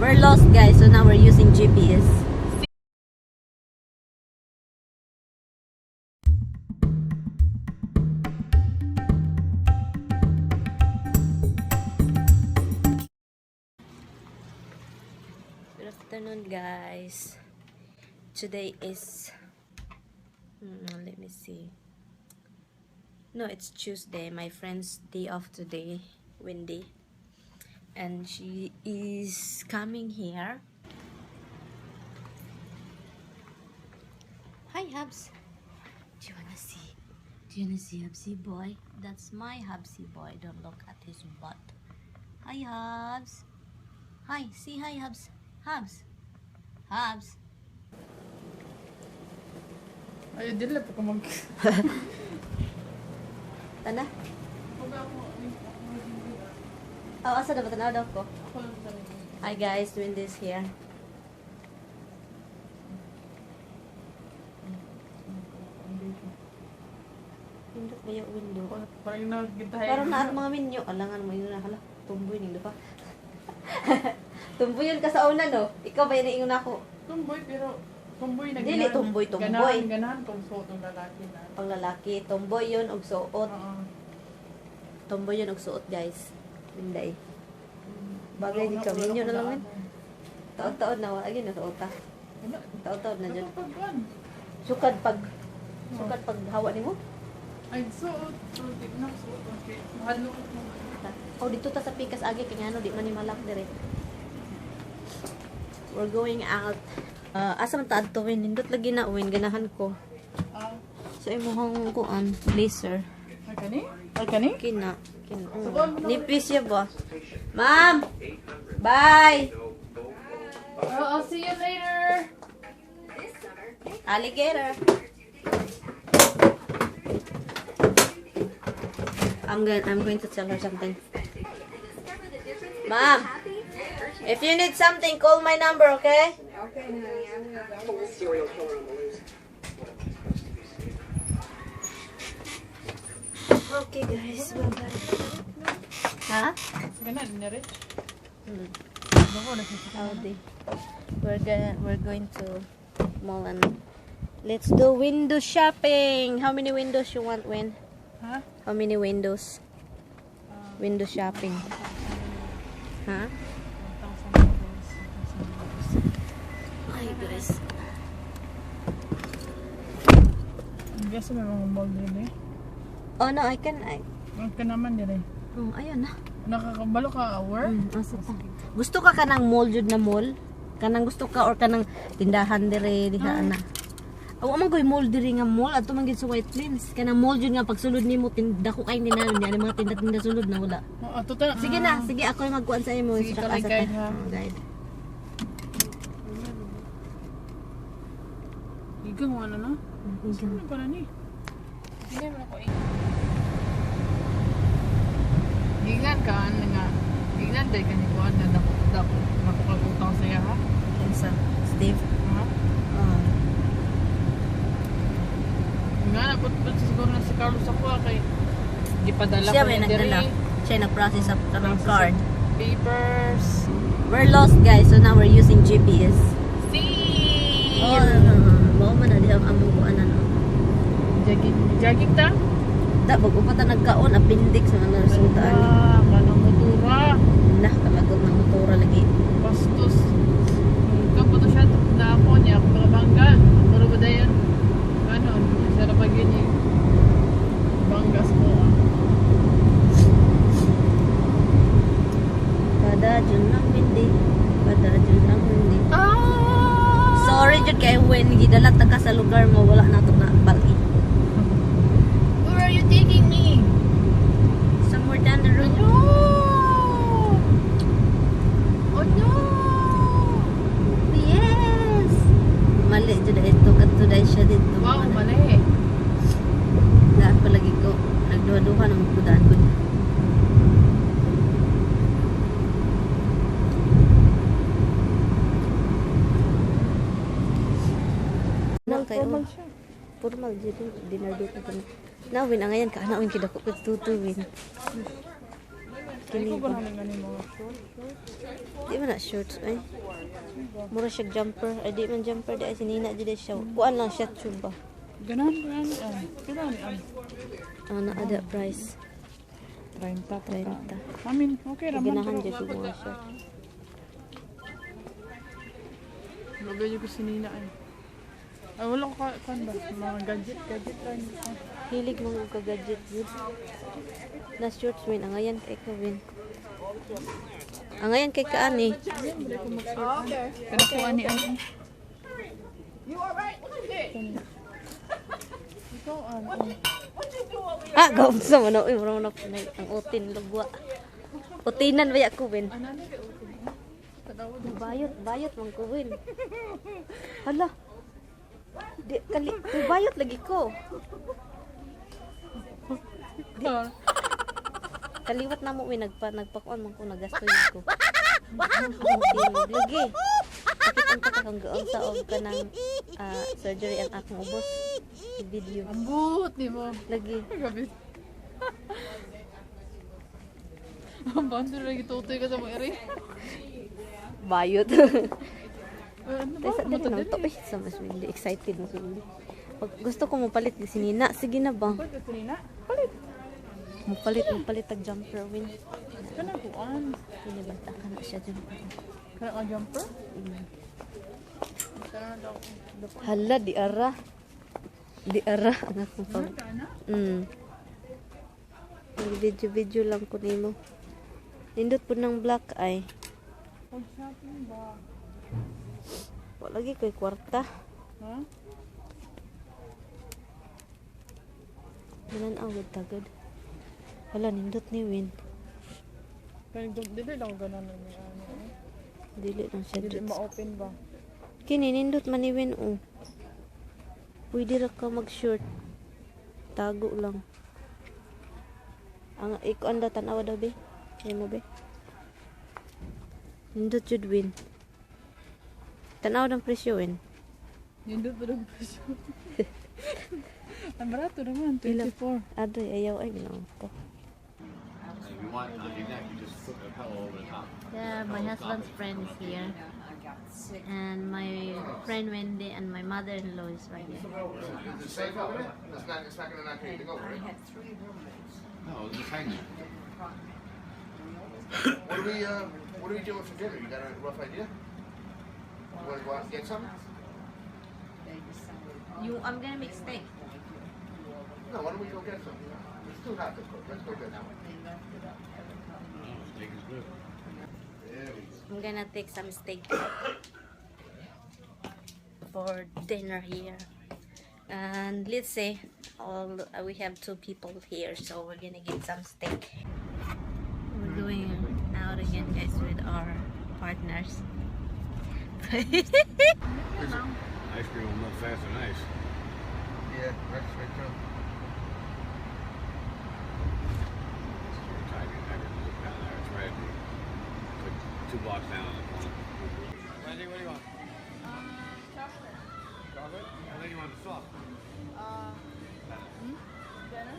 We're lost, guys, so now we're using GPS. Good afternoon, guys. Today is let me see. No, it's Tuesday. My friend's day off today, Wendy, and she is coming here. Hi, Hubs. Do you wanna see? Do you wanna see Hubsy boy? That's my Hubsy boy. Don't look at his butt. Hi, Hubs. Hi, see hi, Hubs. Hubs. Hubs. Ay, dili pa ko mag... Tanda? Oh, asa na ba? Tanaw daw ko. Hi, guys. Doing this here. Pindot ba yung window? Parang nagitahay. Parang na mga menu. Alangan mo yun na. Hala, tumboy nindo pa. Tumboy yun ka sa una, no? Ikaw ba yun na ako? Tumboy, pero... Tumboy na Dili, tumboy. Ganahan kung suot ng lalaki na. Pang lalaki. Tomboy yun og suot. Oo. Tomboy yun og suot, guys. Binday. Bagay di ka. Minyo na lang yun. Taon-taon na. Wala yun na suot ha. Taon-taon na dyan. Sukad pag hawa ni mo. Ay, suot. Suot. Suot. Okay. Mahalo. Oh, dito ta sa pikas agi. Kaya ano, di man ni malak dire. We're going out. Asa man ta adtowin, nindot lagi na uwin ganahan ko. So imong kuan, laser. Ay kani? Ay kani? Kina. Nipis ya ba? Ma'am. Bye. I'll see you later. Alligator. I'm going to tell her something. Ma'am, if you need something, call my number, okay? Okay, honey, I will. Serial killer on the loose. Okay, guys. Bye-bye. Ha? Sige na, dinere. Howdy. We're going to mall and let's do window shopping. How many windows you want, Win? Ha? How many windows? Window shopping. Huh? Hi, guys. Biasa may mga mall din eh. Oh, no, I can. Ang ka naman din eh. Oh, ayun na. Nakakabalo ka hour? Asa pa? Gusto ka kanang mall jud na mall? Kanang gusto ka or kanang tindahan dire diha ana? Aw man goy mall diri nga mall adto man gid sa White Plains. Kanang mall jud nga pagsulod nimo tinda ko kay tindahan niya mga tinda sulod na wala. Ato ta. Sige na, sige ako yung magkuan sa imo. Sige, kalay guide, ha? Guide. Igang wala na? Igang. Ano para ni? Hindi mo ako Gigan ka nga. Gigan dahil ka ni Juan na makapagutang sa'yo ha? Kinsa? Steve? Ha? Nga na, ba't siguro na si Carlos ako kay di padala Siya ko may niya nagdala. diri. Siya nag-process sa kanang card. Papers. We're lost, guys, so now we're using GPS. See! Oh, mao man na diha ang among kuan ano. Jogging ta? Da bago pa ta nagkaon appendix na resultaan ni. Kanang motora. Nah, kalagog ng motora lagi. Bastos. Kaputo siya na ako niya. Ako nakabangga. Pero ba dayan? Ano? Sarap pag yun eh. Banggas mo ah. Padadyon lang hindi. Padadyon lang hindi. Ah! Sorry jud kay when gidalat ta ka sa lugar mo wala na to na bali. Where are you taking me? Somewhere down the road. No! Oh no! Yes. Mali jud ito kadto dai siya dito. Wow, mali. Daan pa lagi ko. Nagduha-duha nang kudaan ko. Formal siya. Formal dito dinner dito kan. Nawin ang ayan ka ana ang kidako ko tutuwin. Ay ko Kini ba? ganahan nga ni mga short. Di man na shorts ay. Mura siya jumper. Ay di man jumper di ay sinina di siya. Kuan lang siya tube ba. Ganahan ko yan. Kailan ni an? Ang naada price 30. 30. Amin, okay raman. Ganahan dyan ko mga short. Lugay yung kusinina ay. Ay wala ko kan ba? Mga gadget lang. Hilig mo ka gadget yun. Na shorts win. Ang ayan kay ka win. Ang ayan kay ka ani. Kana ko ani an. You alright? What you did? Ikaw an. Ah, gawin sa mano. Uy, mura mo na ang utin. Lugwa. Utinan ba ko win? Ano kay utin? Bayot mong ko win. Hala. Bayot lagi ko. Kaliwat na mo nagpakuan man ko nagastoy ko. Lagi. Sakit ang takang gaon sa og kanang surgery ang akong ubos. I-video. Ambut ni mo. Lagi. Gabi. Ang bando lagi tutoy ka sa mga eri. Bayot. Ano ba? Tesa din nang to. Sa mas hindi excited mo hindi. Pag gusto ko mapalit di sinina, sige na ba? Pwede ka nina? Palit. Mapalit tag jumper win. Kana kuan. Pinibanta ka na siya jumper. Kana ka jumper? Kana daw. Hala, di ara. Di ara. Ang akong pag... Kana? Video lang ko nimo. Nindot po ng black eye. Pag shopping ba? Wala lagi ko'y kwarta. Ha? Manan awad tagad. Wala, nindot ni Win. Dili lang ganan ni ano. Dili lang siya Dili dito. ma-open ba? Kini, nindot man ni Win, oh. Pwede ra ka mag-short. Tago lang. Ang ikuan da tanawa daw, be. Ay mo, be. Nindot jud Win. Tanaw ng presyo, Win. Nindot pa ng presyo. Ang barato naman, 24. Adoy, ayaw ay ginawa ko. If you want on your neck, you just put a pillow over the top. Yeah, my husband's friend is here. And my friend Wendy and my mother-in-law is right here. Is it safe over there? It's not gonna knock anything over, right? No, just hang there. What are we doing for dinner? You got a rough idea? You want to go out and get something? I'm gonna make steak. No, why don't we go get something? It's too hot to cook. Let's go get something. Steak is good. There we go. I'm gonna take some steak for dinner here. And let's say we have 2 people here, so we're gonna get some steak. We're going out again, guys, with our partners. Ice cream will melt faster than ice. Yeah, that's right too. It's right. It's like 2 blocks down on the corner. Wendy, what do you want? Chocolate. Chocolate? I think you want the soft. Dinner?